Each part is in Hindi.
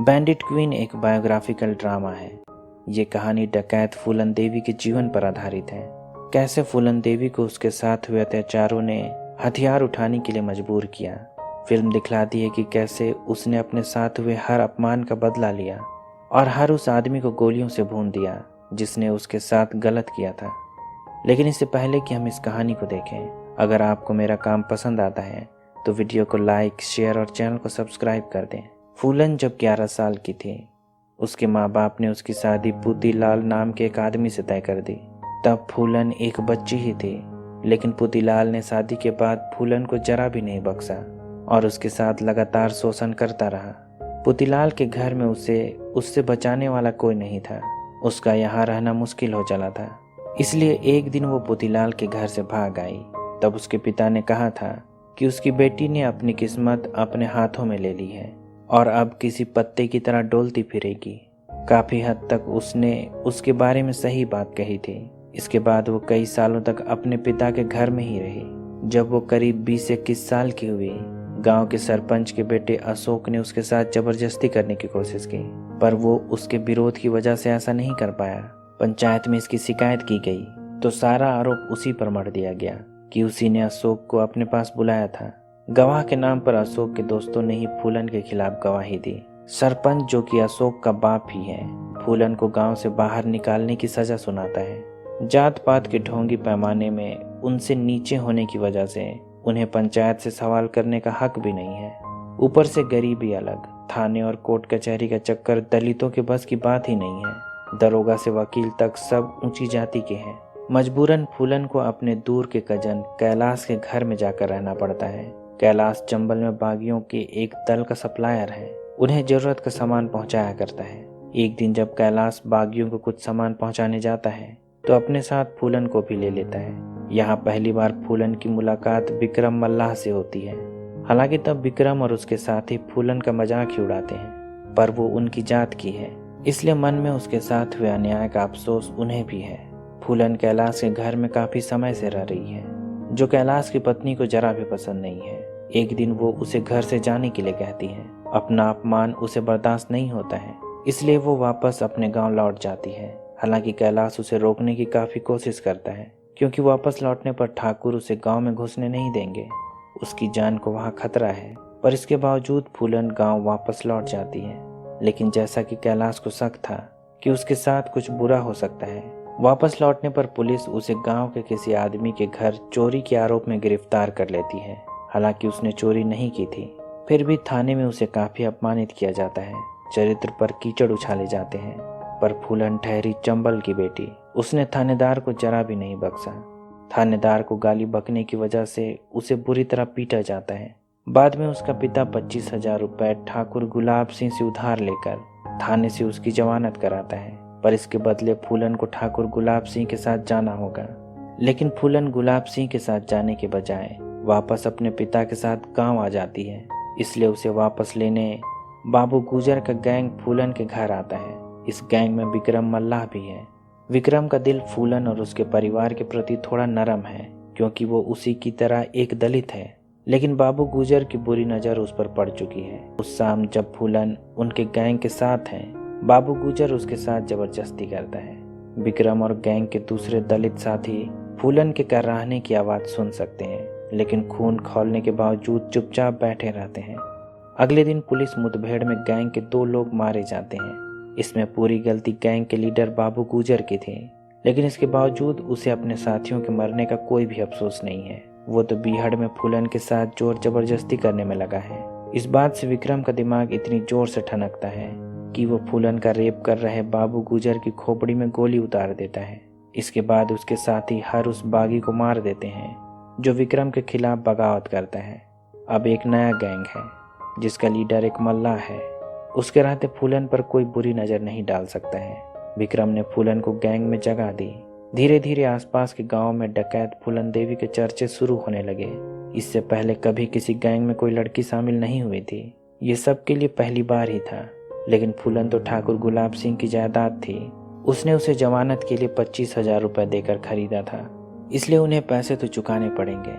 बैंडिट क्वीन एक बायोग्राफिकल ड्रामा है। ये कहानी डकैत फूलन देवी के जीवन पर आधारित है। कैसे फूलन देवी को उसके साथ हुए अत्याचारों ने हथियार उठाने के लिए मजबूर किया। फिल्म दिखलाती है कि कैसे उसने अपने साथ हुए हर अपमान का बदला लिया और हर उस आदमी को गोलियों से भून दिया जिसने उसके साथ गलत किया था। लेकिन इससे पहले कि हम इस कहानी को देखें, अगर आपको मेरा काम पसंद आता है तो वीडियो को लाइक, शेयर और चैनल को सब्सक्राइब कर दें। फूलन जब 11 साल की थी, उसके माँ बाप ने उसकी शादी पुतीलाल नाम के एक आदमी से तय कर दी। तब फूलन एक बच्ची ही थी, लेकिन पुतीलाल ने शादी के बाद फूलन को जरा भी नहीं बख्शा और उसके साथ लगातार शोषण करता रहा। पुतीलाल के घर में उससे बचाने वाला कोई नहीं था। उसका यहाँ रहना मुश्किल हो चला था। इसलिए एक दिन वो पुतीलाल के घर से भाग आई। तब उसके पिता ने कहा था कि उसकी बेटी ने अपनी किस्मत अपने हाथों में ले ली है और अब किसी पत्ते की तरह डोलती फिरेगी। काफी हद तक उसने उसके बारे में सही बात कही थी। इसके बाद वो कई सालों तक अपने पिता के घर में ही रही। जब वो करीब 20-21 साल की हुई, गांव के सरपंच के बेटे अशोक ने उसके साथ जबरदस्ती करने की कोशिश की, पर वो उसके विरोध की वजह से ऐसा नहीं कर पाया। पंचायत में इसकी शिकायत की गई तो सारा आरोप उसी पर मढ़ दिया गया कि उसी ने अशोक को अपने पास बुलाया था। गवाह के नाम पर अशोक के दोस्तों ने ही फूलन के खिलाफ गवाही दी। सरपंच, जो कि अशोक का बाप ही है, फूलन को गांव से बाहर निकालने की सजा सुनाता है। जात पात के ढोंगी पैमाने में उनसे नीचे होने की वजह से उन्हें पंचायत से सवाल करने का हक भी नहीं है। ऊपर से गरीबी अलग, थाने और कोर्ट कचहरी का चक्कर दलितों के बस की बात ही नहीं है। दरोगा से वकील तक सब ऊंची जाति के हैं। मजबूरन फूलन को अपने दूर के कजन कैलाश के घर में जाकर रहना पड़ता है। कैलाश चंबल में बागियों के एक दल का सप्लायर है। उन्हें जरूरत का सामान पहुंचाया करता है। एक दिन जब कैलाश बागियों को कुछ सामान पहुंचाने जाता है तो अपने साथ फूलन को भी ले लेता है। यहाँ पहली बार फूलन की मुलाकात विक्रम मल्लाह से होती है। हालांकि तब विक्रम और उसके साथी फूलन का मजाक ही उड़ाते हैं, पर वो उनकी जात की है, इसलिए मन में उसके साथ हुए अन्याय का अफसोस उन्हें भी है। फूलन कैलाश के घर में काफी समय से रह रही है, जो कैलाश की पत्नी को जरा भी पसंद नहीं है। एक दिन वो उसे घर से जाने के लिए कहती है। अपना अपमान उसे बर्दाश्त नहीं होता है, इसलिए वो वापस अपने गांव लौट जाती है। हालांकि कैलाश उसे रोकने की काफी कोशिश करता है, क्योंकि वापस लौटने पर ठाकुर उसे गांव में घुसने नहीं देंगे। उसकी जान को वहां खतरा है, पर इसके बावजूद फूलन गांव वापस लौट जाती है। लेकिन जैसा कि कैलाश को शक था कि उसके साथ कुछ बुरा हो सकता है, वापस लौटने पर पुलिस उसे गांव के किसी आदमी के घर चोरी के आरोप में गिरफ्तार कर लेती है। हालांकि उसने चोरी नहीं की थी, फिर भी थाने में उसे काफी अपमानित किया जाता है। चरित्र पर कीचड़ उछाले जाते हैं। पर फूलन ठहरी चंबल की बेटी। उसने थानेदार को जरा भी नहीं बख्शा। थानेदार को गाली बकने की वजह से उसे बुरी तरह पीटा जाता है। बाद में उसका पिता 25,000 रुपए ठाकुर गुलाब सिंह से उधार लेकर थाने से उसकी जमानत कराता है, पर इसके बदले फूलन को ठाकुर गुलाब सिंह के साथ जाना होगा। लेकिन फूलन गुलाब सिंह के साथ जाने के बजाय वापस अपने पिता के साथ गांव आ जाती है। इसलिए उसे वापस लेने बाबू गुजर का गैंग फूलन के घर आता है। इस गैंग में विक्रम मल्लाह भी है। विक्रम का दिल फूलन और उसके परिवार के प्रति थोड़ा नरम है, क्योंकि वो उसी की तरह एक दलित है। लेकिन बाबू गुजर की बुरी नज़र उस पर पड़ चुकी है। उस शाम जब फूलन उनके गैंग के साथ है, बाबू गुजर उसके साथ जबरदस्ती करता है। विक्रम और गैंग के दूसरे दलित साथी फूलन के कराहने की आवाज़ सुन सकते हैं, लेकिन खून खौलने के बावजूद चुपचाप बैठे रहते हैं। अगले दिन पुलिस मुठभेड़ में गैंग के 2 लोग मारे जाते हैं। इसमें पूरी गलती गैंग के लीडर बाबू गुजर की थी, लेकिन इसके बावजूद उसे अपने साथियों के मरने का कोई भी अफसोस नहीं है। वो तो बीहड़ में फूलन के साथ जोर जबरदस्ती करने में लगा है। इस बात से विक्रम का दिमाग इतनी जोर से ठनकता है कि वो फूलन का रेप कर रहे बाबू गुजर की खोपड़ी में गोली उतार देता है। इसके बाद उसके साथी हर उस बागी को मार देते हैं जो विक्रम के खिलाफ बगावत करता है। अब एक नया गैंग है जिसका लीडर एक मल्लाह है। उसके रहते फूलन पर कोई बुरी नज़र नहीं डाल सकता है। विक्रम ने फूलन को गैंग में जगह दी। धीरे धीरे आसपास के गांव में डकैत फूलन देवी के चर्चे शुरू होने लगे। इससे पहले कभी किसी गैंग में कोई लड़की शामिल नहीं हुई थी। ये सबके लिए पहली बार ही था। लेकिन फूलन तो ठाकुर गुलाब सिंह की जायदाद थी। उसने उसे जमानत के लिए 25,000 रुपए देकर खरीदा था, इसलिए उन्हें पैसे तो चुकाने पड़ेंगे।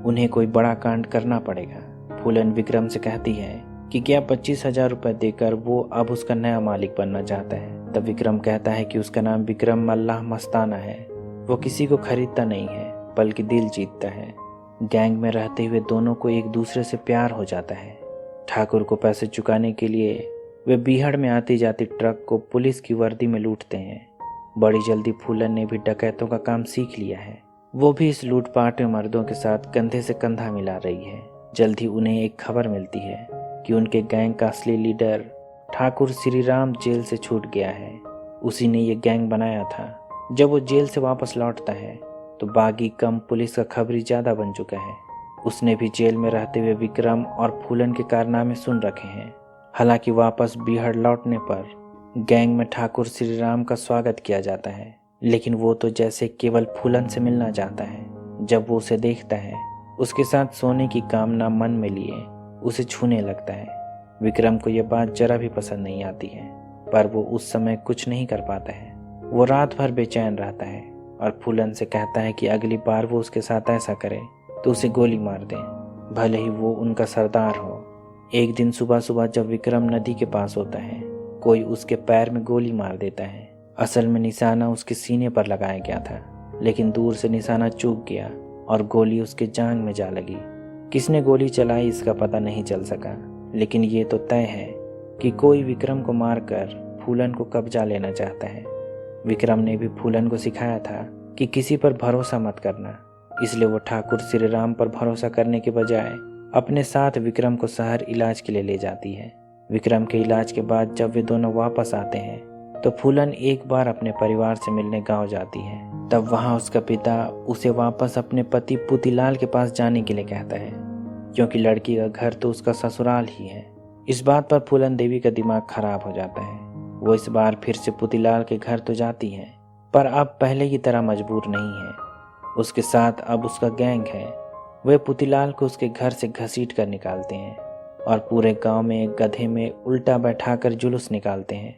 उन्हें कोई बड़ा कांड करना पड़ेगा। फूलन विक्रम से कहती है कि क्या 25,000 रुपये देकर वो अब उसका नया मालिक बनना चाहता है। तब विक्रम कहता है कि उसका नाम विक्रम मल्लाह मस्ताना है। वो किसी को खरीदता नहीं है बल्कि दिल जीतता है। गैंग में रहते हुए दोनों को एक दूसरे से प्यार हो जाता है। ठाकुर को पैसे चुकाने के लिए वे बीहड़ में आती जाती ट्रक को पुलिस की वर्दी में लूटते हैं। बड़ी जल्दी फूलन ने भी डकैतों का काम सीख लिया है। वो भी इस लूटपाट में मर्दों के साथ कंधे से कंधा मिला रही है। जल्द ही उन्हें एक खबर मिलती है कि उनके गैंग का असली लीडर ठाकुर श्री राम जेल से छूट गया है। उसी ने ये गैंग बनाया था। जब वो जेल से वापस लौटता है तो बागी कम पुलिस का खबरी ज़्यादा बन चुका है। उसने भी जेल में रहते हुए विक्रम और फूलन के कारनामे सुन रखे हैं। हालांकि वापस बीहड़ लौटने पर गैंग में ठाकुर श्री राम का स्वागत किया जाता है, लेकिन वो तो जैसे केवल फूलन से मिलना चाहता है। जब वो उसे देखता है, उसके साथ सोने की कामना मन में लिए उसे छूने लगता है। विक्रम को यह बात जरा भी पसंद नहीं आती है, पर वो उस समय कुछ नहीं कर पाता है। वो रात भर बेचैन रहता है और फूलन से कहता है कि अगली बार वो उसके साथ ऐसा करे तो उसे गोली मार दे, भले ही वो उनका सरदार हो। एक दिन सुबह सुबह जब विक्रम नदी के पास होता है, कोई उसके पैर में गोली मार देता है। असल में निशाना उसके सीने पर लगाया गया था, लेकिन दूर से निशाना चूक गया और गोली उसके जांघ में जा लगी। किसने गोली चलाई इसका पता नहीं चल सका, लेकिन ये तो तय है कि कोई विक्रम को मारकर फूलन को कब्जा लेना चाहता है। विक्रम ने भी फूलन को सिखाया था कि किसी पर भरोसा मत करना, इसलिए वो ठाकुर श्री राम पर भरोसा करने के बजाय अपने साथ विक्रम को शहर इलाज के लिए ले जाती है। विक्रम के इलाज के बाद जब वे दोनों वापस आते हैं तो फूलन एक बार अपने परिवार से मिलने गांव जाती है। तब वहां उसका पिता उसे वापस अपने पति पुतीलाल के पास जाने के लिए कहता है, क्योंकि लड़की का घर तो उसका ससुराल ही है। इस बात पर फूलन देवी का दिमाग खराब हो जाता है। वो इस बार फिर से पुतीलाल के घर तो जाती है, पर अब पहले की तरह मजबूर नहीं है। उसके साथ अब उसका गैंग है। वे पुतीलाल को उसके घर से घसीट कर निकालते हैं और पूरे गांव में एक गधे में उल्टा बैठाकर जुलूस निकालते हैं।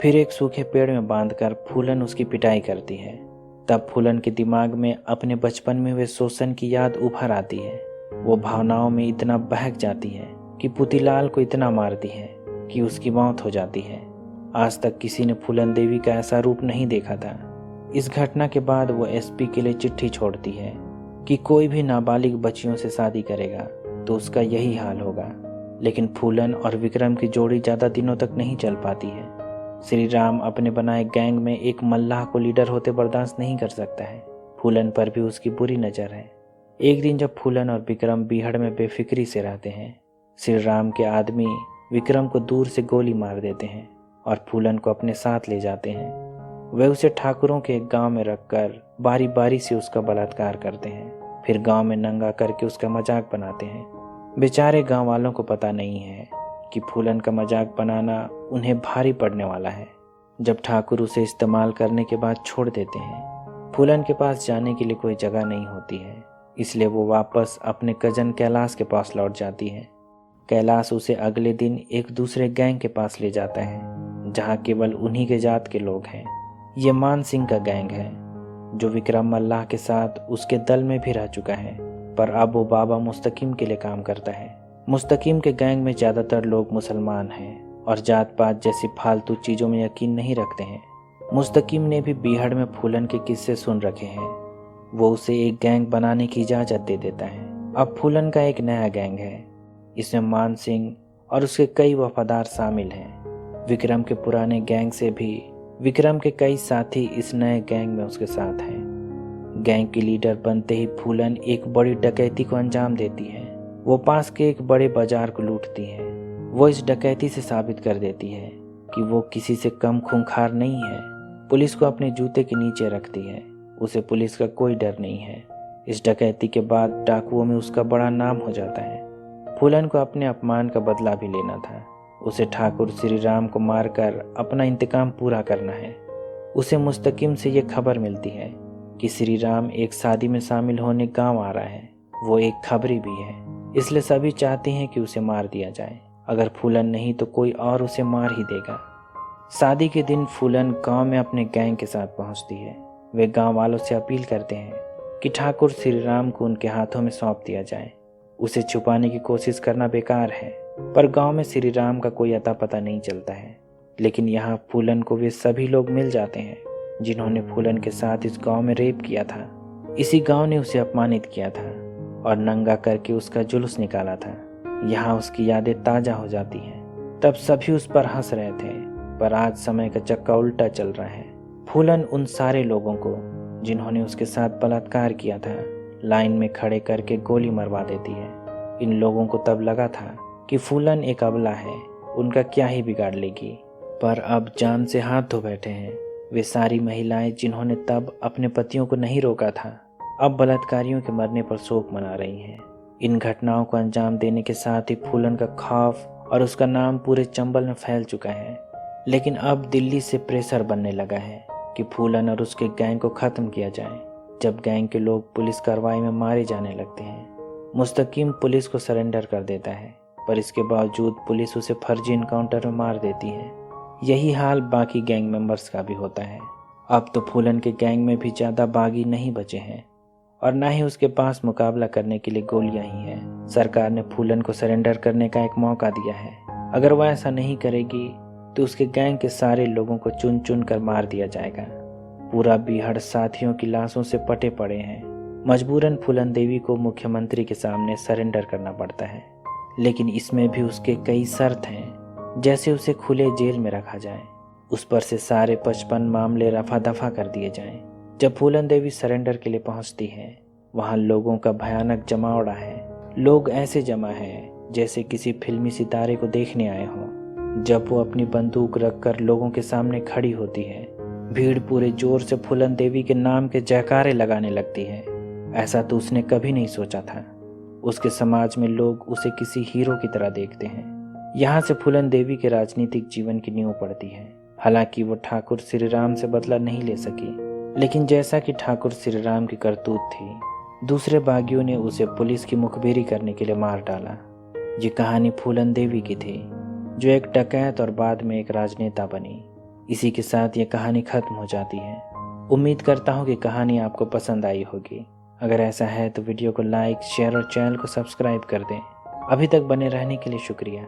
फिर एक सूखे पेड़ में बांधकर फूलन उसकी पिटाई करती है। तब फूलन के दिमाग में अपने बचपन में हुए शोषण की याद उभर आती है। वो भावनाओं में इतना बहक जाती है कि पुतीलाल को इतना मारती है कि उसकी मौत हो जाती है। आज तक किसी ने फूलन देवी का ऐसा रूप नहीं देखा था। इस घटना के बाद वो एसपी के लिए चिट्ठी छोड़ती है कि कोई भी नाबालिग बच्चियों से शादी करेगा तो उसका यही हाल होगा। लेकिन फूलन और विक्रम की जोड़ी ज़्यादा दिनों तक नहीं चल पाती है। श्री राम अपने बनाए गैंग में एक मल्लाह को लीडर होते बर्दाश्त नहीं कर सकता है। फूलन पर भी उसकी बुरी नज़र है। एक दिन जब फूलन और विक्रम बीहड़ में बेफिक्री से रहते हैं, श्री राम के आदमी विक्रम को दूर से गोली मार देते हैं और फूलन को अपने साथ ले जाते हैं। वे उसे ठाकुरों के एक गांव में रखकर बारी बारी से उसका बलात्कार करते हैं। फिर गांव में नंगा करके उसका मजाक बनाते हैं। बेचारे गांव वालों को पता नहीं है कि फूलन का मजाक बनाना उन्हें भारी पड़ने वाला है। जब ठाकुर उसे इस्तेमाल करने के बाद छोड़ देते हैं, फूलन के पास जाने के लिए कोई जगह नहीं होती है, इसलिए वो वापस अपने कजन कैलाश के पास लौट जाती है। कैलाश उसे अगले दिन एक दूसरे गैंग के पास ले जाता है, जहाँ केवल उन्हीं के जात के लोग हैं। ये मान सिंह का गैंग है, जो विक्रम मल्लाह के साथ उसके दल में भी रह चुका है, पर अब वो बाबा मुस्तकीम के लिए काम करता है। मुस्तकीम के गैंग में ज़्यादातर लोग मुसलमान हैं और जात पात जैसी फालतू चीज़ों में यकीन नहीं रखते हैं। मुस्तकीम ने भी बीहड़ में फूलन के किस्से सुन रखे हैं। वो उसे एक गैंग बनाने की इजाज़त दे देता है। अब फूलन का एक नया गैंग है। इसमें मान सिंह और उसके कई वफादार शामिल हैं। विक्रम के पुराने गैंग से भी विक्रम के कई साथी इस नए गैंग में उसके साथ हैं। गैंग की लीडर बनते ही फूलन एक बड़ी डकैती को अंजाम देती है। वो पास के एक बड़े बाजार को लूटती है। वो इस डकैती से साबित कर देती है कि वो किसी से कम खूंखार नहीं है। पुलिस को अपने जूते के नीचे रखती है। उसे पुलिस का कोई डर नहीं है। इस डकैती के बाद डाकुओं में उसका बड़ा नाम हो जाता है। फूलन को अपने अपमान का बदला भी लेना था। उसे ठाकुर श्री राम को मारकर अपना इंतकाम पूरा करना है। उसे मुस्तकीम से ये खबर मिलती है कि श्री राम एक शादी में शामिल होने गांव आ रहा है। वो एक खबरी भी है, इसलिए सभी चाहते हैं कि उसे मार दिया जाए। अगर फूलन नहीं तो कोई और उसे मार ही देगा। शादी के दिन फूलन गांव में अपने गैंग के साथ पहुंचती है। वे गांव वालों से अपील करते हैं कि ठाकुर श्री राम को उनके हाथों में सौंप दिया जाए। उसे छुपाने की कोशिश करना बेकार है। पर गांव में श्री राम का कोई अता पता नहीं चलता है। लेकिन यहाँ फूलन को वे सभी लोग मिल जाते हैं जिन्होंने फूलन के साथ इस गांव में रेप किया था। इसी गांव ने उसे अपमानित किया था और नंगा करके उसका जुलूस निकाला था। यहाँ उसकी यादें ताजा हो जाती हैं। तब सभी उस पर हंस रहे थे, पर आज समय का चक्का उल्टा चल रहा है। फूलन उन सारे लोगों को जिन्होंने उसके साथ बलात्कार किया था लाइन में खड़े करके गोली मरवा देती है। इन लोगों को तब लगा था कि फूलन एक अबला है, उनका क्या ही बिगाड़ लेगी, पर अब जान से हाथ धो बैठे हैं वे सारी महिलाएं जिन्होंने तब अपने पतियों को नहीं रोका था। अब बलात्कारियों के मरने पर शोक मना रही हैं। इन घटनाओं को अंजाम देने के साथ ही फूलन का खौफ और उसका नाम पूरे चंबल में फैल चुका है। लेकिन अब दिल्ली से प्रेशर बनने लगा है कि फूलन और उसके गैंग को खत्म किया जाए। जब गैंग के लोग पुलिस कार्रवाई में मारे जाने लगते हैं, मुस्तकीम पुलिस को सरेंडर कर देता है, पर इसके बावजूद पुलिस उसे फर्जी इनकाउंटर में मार देती है। यही हाल बाकी गैंग मेंबर्स का भी होता है। अब तो फूलन के गैंग में भी ज़्यादा बागी नहीं बचे हैं और ना ही उसके पास मुकाबला करने के लिए गोलियां ही हैं। सरकार ने फूलन को सरेंडर करने का एक मौका दिया है। अगर वह ऐसा नहीं करेगी तो उसके गैंग के सारे लोगों को चुन चुन कर मार दिया जाएगा। पूरा बिहार साथियों की लाशों से पटे पड़े हैं। मजबूरन फूलन देवी को मुख्यमंत्री के सामने सरेंडर करना पड़ता है, लेकिन इसमें भी उसके कई शर्त हैं, जैसे उसे खुले जेल में रखा जाए, उस पर से सारे 55 मामले रफा दफा कर दिए जाएं। जब फूलन देवी सरेंडर के लिए पहुंचती है, वहां लोगों का भयानक जमावड़ा है। लोग ऐसे जमा हैं जैसे किसी फिल्मी सितारे को देखने आए हों। जब वो अपनी बंदूक रखकर लोगों के सामने खड़ी होती है, भीड़ पूरे जोर से फूलन देवी के नाम के जयकारे लगाने लगती है। ऐसा तो उसने कभी नहीं सोचा था। उसके समाज में लोग उसे किसी हीरो की तरह देखते हैं। यहाँ से फूलन देवी के राजनीतिक जीवन की नींव पड़ती है। हालांकि वो ठाकुर श्री राम से बदला नहीं ले सकी, लेकिन जैसा कि ठाकुर श्री राम की करतूत थी, दूसरे बागियों ने उसे पुलिस की मुखबिरी करने के लिए मार डाला। ये कहानी फूलन देवी की थी, जो एक डकैत और बाद में एक राजनेता बनी। इसी के साथ ये कहानी खत्म हो जाती है। उम्मीद करता हूँ कि कहानी आपको पसंद आई होगी। अगर ऐसा है तो वीडियो को लाइक, शेयर और चैनल को सब्सक्राइब कर दें। अभी तक बने रहने के लिए शुक्रिया।